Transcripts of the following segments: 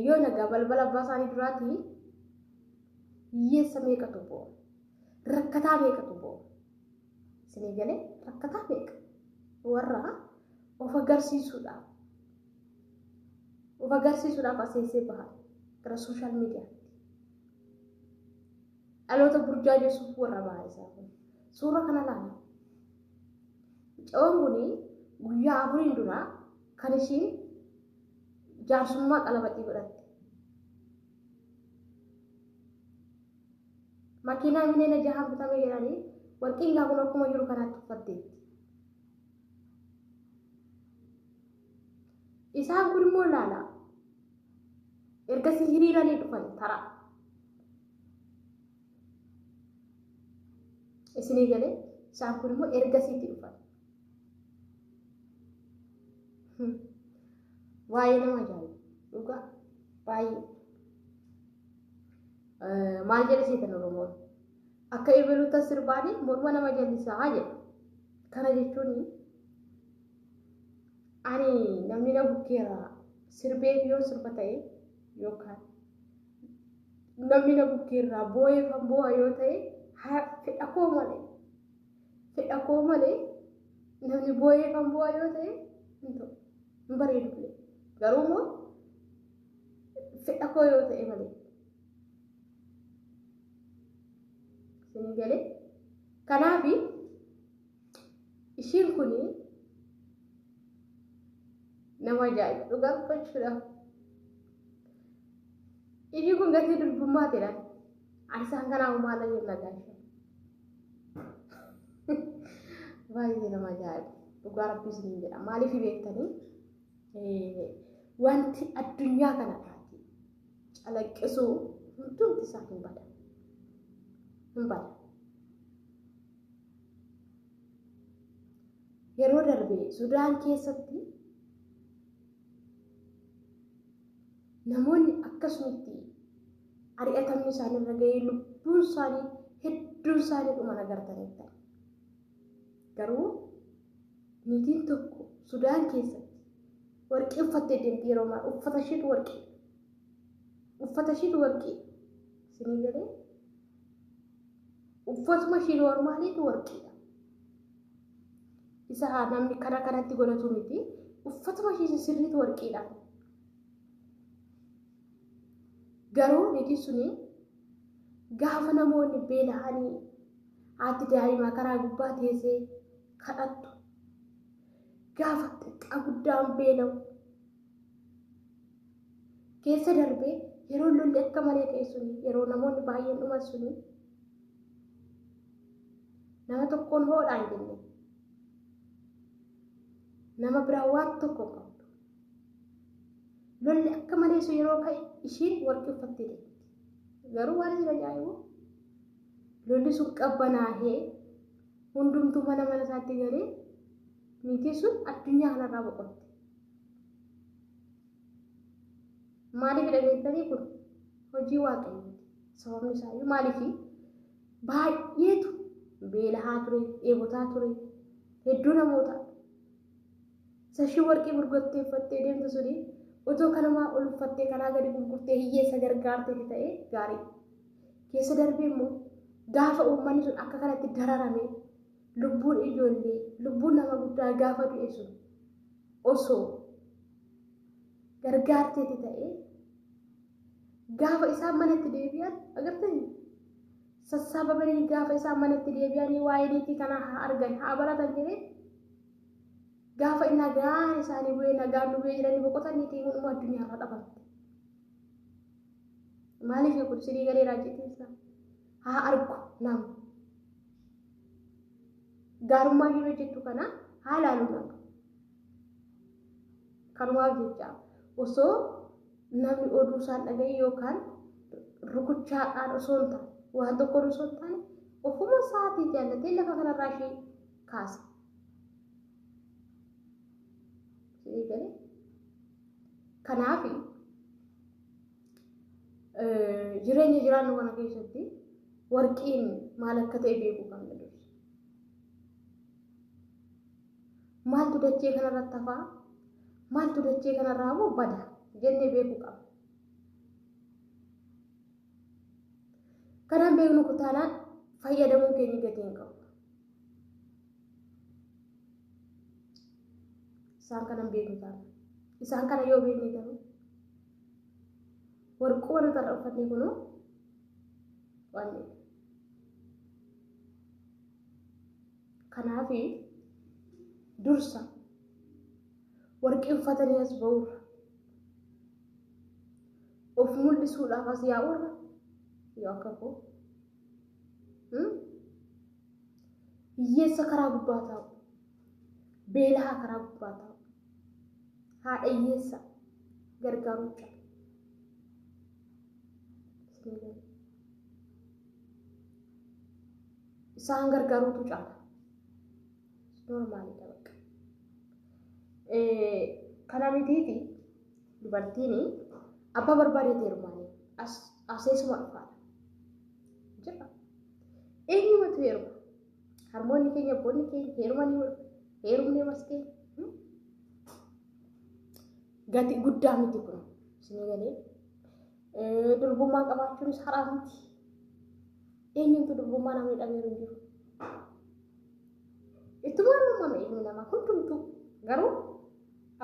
yoo nagaa balbala abbaa isaanii duraatii hiyyeessa meeqatu bo'o rakkataa meeqatu bo'o isinii galee rakkataa meeqa warra of agarsiisuudhaaf aseessee bahan gara sooshaal miidiyaatti dhaloota burjaajessuuf warra bahaa isaa kun suura kana laala mucaan kun guyyaa afuriin duraa kan ishiin jaarsummaa qalabaxii godhatte makiinaa miliyoona 6 bitamee jedhanii warqiin gaafuma akkuma jiru kanaatti uffatteetti. Isaan kun immoo laala ergasii hiriiranii dhufan taraa isinii galee isaan kun immoo ergasiitti dhufan waa'ee nama ajaa'iba dhugaa baay'ee maal jedhe seetan Oromoon akka ebeluuta sirbaanii morma nama jallisaa jedha kana jechuun ani namni na bukkeera sirbee yoo sirba ta'e yookaan namni na bukkeera boo'ee kan boo'a yoo ta'e fedha koo malee namni boo'ee kan boo'a yoo ta'e hin bareedu garuu immoo fedha koo yoo ta'e malee isinii galee kanaaf ishiin kun nama ajaa'iba dhugaa dubbachuudhaaf ishiin kun gatii durbummaa jedhan ani isaan kanaaf maala jenna gaasha baay'ee nama ajaa'iba dhugaa rabbii isiniin jedha maaliif beektanii wanti addunyaa kanarraatti calaqqisuu hundumti isaa hin bada yeroo darbe Sudaan keessatti namoonni akkasumatti ari'atamni isaanii irra ga'ee lubbuun isaanii hedduun isaanii dhuma nagartaniidha. Garuu niitiin tokko Sudaan keessatti warqii uffattee deemti yeroo maal uffata isheetu warqii isinii galee uffatuma ishee normaaliitu warqiidha. Isa namni kana kanatti godhatu miti uffatuma ishee sirriitu warqiidha. Garuu niitiin suni gaafa namoonni beela'anii haati daa'imaa karaa gubbaa teessee kadhattu gaafa xiqqaa guddaan beela'u keessa darbee yeroo lolli akka malee ta'e suni yeroo namoonni baay'een dhuman suni nama tokkoon hoodhaan jenne nama biraa waan tokko qabdu lolli akka malee sun yeroo ka'e ishiin warqii uffattee deemti. Garuu waan inni ajaa'ibu lolli sun qabbanaahee hundumtuu mana isaatti galee niitiin sun addunyaa kanarraa boqotte. Maaliif dhageessanii kun hojii waaqayyooti. Sababni isaayyuu maaliifi baay'eetu beela'aa ture, dheebotaa ture, hedduu namoota sashii warqii gurgurtee uffattee deemtu suni otoo kanamaa ol uffattee karaa gadi gurgurtee hiyyeessa gargaartee ta'e gaarii. Keessa darbee immoo gaafa uummanni sun akka kanatti dararame lubbuun ijoollee, lubbuun nama guddaa gaafa du'e sun osoo gargaarteeti ta'e gaafa isaan manatti deebi'an agartanii sassaabamanii gaafa isaan manatti deebi'anii waa'ee niitii kana haa argan haa baratan jedhee gaafa inni nagaan isaanii bu'ee nagaan nu bu'ee jedhanii boqotan niitiin hunduma addunyaarra dhabamte. Maaliif kun sirii galee raajjiteessa haa argu nama gaarummaa yoo hojjettu kana haa ilaalu nama kanumaaf jecha osoo namni oduu isaan dhagaye yookaan rukuchaadhaan osoo hin taane waan tokko osoo hin taane ofuma isaatii jaallatee lafa kanarraa ishee kaasa. Kanaaf jireenya jiraannu kana keessatti warqiin maal akka ta'e beekuu qabna dursa. Maaltu dachee kanarratti hafaa? Maaltu dachee kanarraa bada? jennee beekuu qaba. Kanaan beeknu kutaanaan fayyadamuun keenya gatii hin qabu. Isaan kanan beeknu taana. Isaan kana yoo beekne garuu warquu warra irra uffatne kunoo waan kanaaf dursa warqii uffatanii as ba'uurra of mul'isuudhaaf as yaa'uurra yoo akka koo hiyyeessa karaa gubbaa taa'u beelahaa karaa gubbaa taa'u haadha hiyyeessa gargaaruu caala. Isaan gargaaruutu caala. Normaalidha bakka. Kana mitiiti dubartiin abbaa barbaadeeti heerumaanii aseesuma dhufaadha. Jira. Eenyumatu heeruma? Harmoonni keenya abboonni keenya heerumanii heerumni maskee gati guddaa miti kun isinii galee durbummaa qabaachuunis haraa miti. Eenyumtu durbummaa namni dhabeeru hin jiru. Ittuma uumame ilmi namaa hundumtuu garuu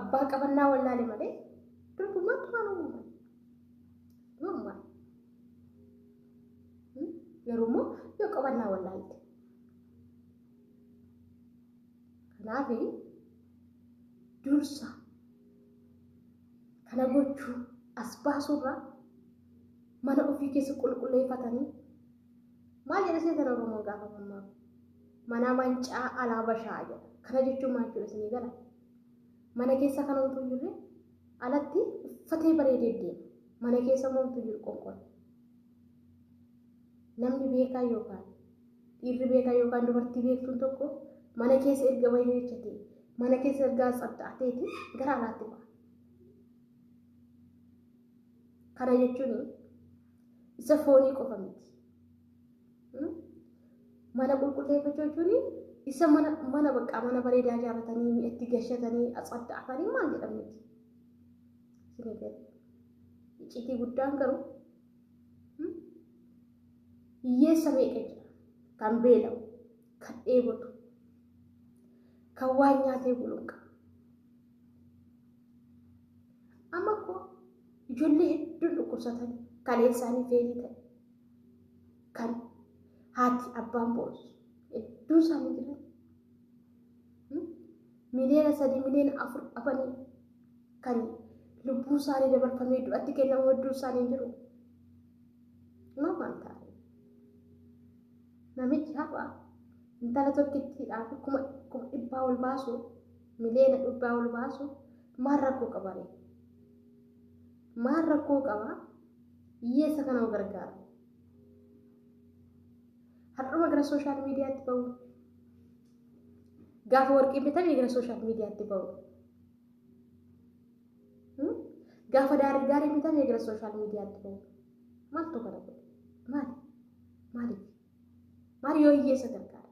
abbaa qabannaa wallaale malee durbummaa tumaan uumame. Normaal. Garuu immoo yoo qabannaa wallaalte. Kanaaf dursa kana gochuu as baasuurraa mana ofii keessa qulqulleeffatanii maal jedha seetan Oromoon gaafa mammaa mana mancaa alaa bashaa jedha. Kana jechuun maal jechuudha isinii gala? Mana keessa kan homtuu jirre alatti uffatee bareedee deema. Mana keessa homtuu jiru qonqola. Namni beekaa yookaan dhiirri beekaa yookaan dubartii beektuun tokko mana keessa erga bareechatee mana keessa erga tsabxaateeti gara alaatti ba'a. Kana jechuun isa foonii qofa miti. Mana qulqulleeffachuu jechuun isa mana bakka mana bareedaa ijaarratanii mi'atti gashatanii tsabxaatanii maal jedhamti. Icciitii guddaan garuu hiyyeessa meeqa jira kan beela'u kan dheebotu kan waan nyaatee buluqa. Amma koo ijoollee hedduun dhukkubsatan kaleen isaanii feelii ta'e kan haati abbaan boonsu hedduun isaanii jiran miliyoona 3 miliyoona 4 afanii kan lubbuu isaanii dabarfamee du'atti kennamu hedduun isaanii jiru. Maal ta'a? Namichi hafa intala tokkittiidhaaf kuma dhibbaa ol baasu miliyoona dhibbaa ol baasu maal rakkoo qaba? Maal rakkoo qaba? Hiyyeessa kana gargaara. Har'uma gara sooshaal miidiyaatti ba'u. Gaafa warqii bitamee gara sooshaal miidiyaatti ba'u. Gaafa daarii bitamee gara sooshaal miidiyaatti ba'u. Maaltu kana godhe? Maaliif? Maal yoo hiyyeessa gargaara?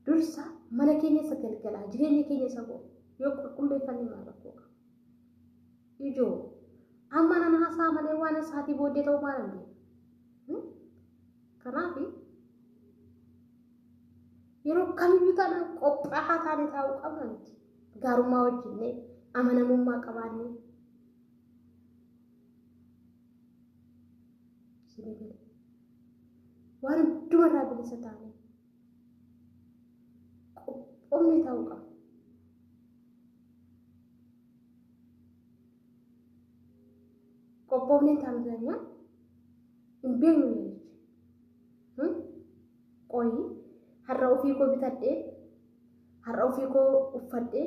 Dursa mana keenya isa galgalaa jireenya keenya isa bo'u yoo qulqulleeffannee maal rakkoo qaba? Ijoo amma nana haasaa malee waan isaatii booddee ta'uu maal hin beeku. Kanaaf yeroo kamiyyuu taana qophaa'aa taanee taa'uu qabna miti. Gaarummaa wajjinnee amanamummaa qabaannee waan hundumarraa bilisa taanee qophoomnee taa'uu qabna. Qophoomnee taa'uu keenya hin beeknu jechuudha. Qoyi har'a ofii koo bitadhee har'a ofii koo uffadhee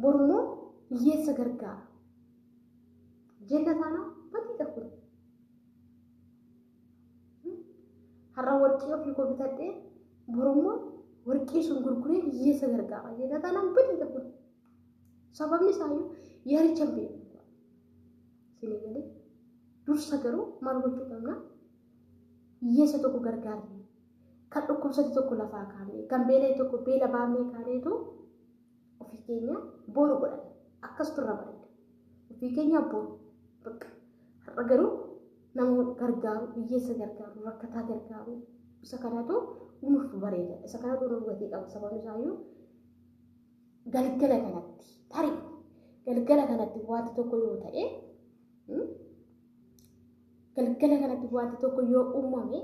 borummoo hiyyeessa gargaara. Jenna taana badii qabu. Har'a warqii ofii koo bitadhee borummoo warqii sun gurguree hiyyeessa gargaara. Jenna taana badii qabu. Sababni isaayyuu yaaricha hin beeku. Isinii galee dursa garuu maal gochuu qabna? Hiyyeessa tokko gargaarre. Kan dhukkubsate tokko lafaa kaanee kan beela'e tokko beela baafnee kaaneetu ofii keenya boru godhana. Akkas turra bareeda. ofii keenya abboon bakka har'a garuu nama gargaaru hiyyeessa gargaaru rakkataa gargaaru isa kanaatu nuuf bareeda isa kanaatu nuuf gatii qaba sababni isaayyuu galgala kanatti tarii galgala kanatti wanti tokko yoo ta'e galgala kanatti wanti tokko yoo uumame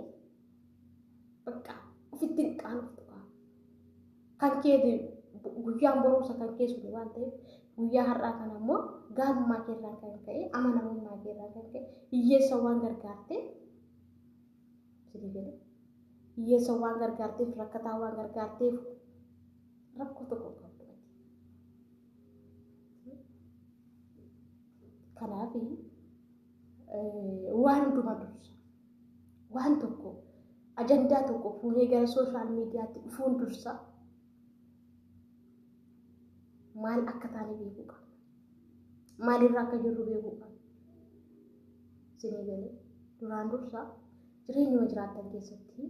bakka ofitti qaanoftu kan keeti guyyaan boruusa kan keessume waan ta'eef guyyaa har'aa kana immoo gaarummaa keerraan kan ka'e amanamummaa keerraan kan ka'e hiyyeessa waan gargaarte sidii hiyyeessa waan gargaarteef rakkataa waan gargaarteef rakkoo tokko qabdu kanaaf waan hundumaa dursa waan tokko ajandaa tokko fuunee gara sooshaal miidiyaatti dhufuun dursa maal akka taane beekuu qaba maalirraa akka jirru beekuu qaba sinii galee duraan dursa jireenyuma jiraattan keessatti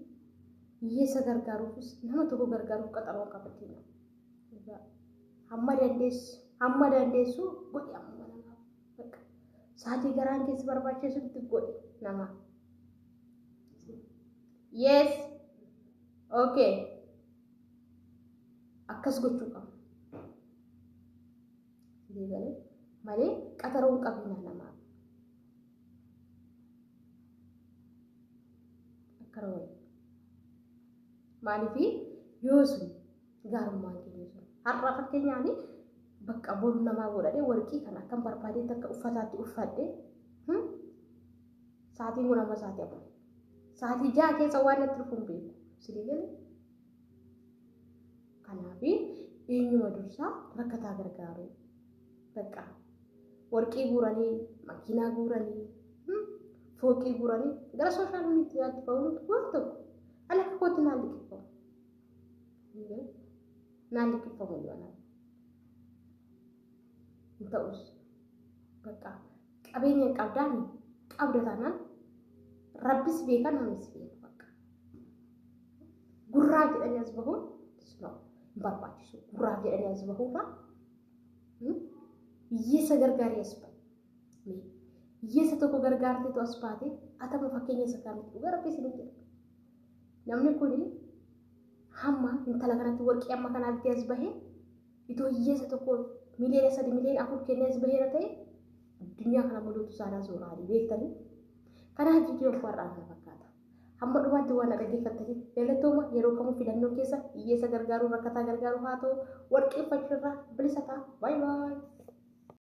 hiyyeessa gargaaruufis nama tokko gargaaruuf qaxaroo qabatina hamma dandeessu godhi amma namaaf bakka saatii garaan keessi barbaachisutti godhi nama yes okay akkas gochuu qaba Digale, malee qaxaroon qabina namaa. Akkarawee. Maaliif yoo sun gaarummaan keenya sun har'a fakkeenyaaf bakka boru namaa godhadhee warqii kan akkam barbaadee takka uffataatti uffadhee sa'aatiin kun amma sa'aatii afur. Sa'aatii ja'a keessa waan natti dhufuun beeku. Sidii galee. Kanaaf eenyuma dursaa rakkataa gargaaru. Bakka warqii guuranii makiinaa guuranii fooqii guuranii gara sooshaal miidiyaatti ba'uun waan tokko ala kakootti naan liqeeffamu yoonaan hin ta'us bakka qabeenya qabdaan qabda taanaan rabbis beeka namis beeka bakka gurraa jedhanii as bahuun hin barbaachisu gurraa jedhanii as bahuurraa hiyyeessa gargaarii as bahe hiyyeessa tokko gargaarteetu as baate atama fakkeenya isa kaanitti dhugaa rabbi isin jedha namni kun hamma intala kanatti warqii amma kanaatti as bahe itoo hiyyeessa tokko miliyoona 3 miliyoona 4 kennee as baheera ta'e addunyaa kana mul'atu saanaa suuraalee beektanii kanaaf viidiyoo warraa kana fakkaata hamma dhumaatti waan dhaggeeffattanii galatooma yeroo kamuu filannoo keessa hiyyeessa gargaaruu rakkataa gargaaruu haa ta'u warqii uffachuurraa bilisa ta'a baay'ee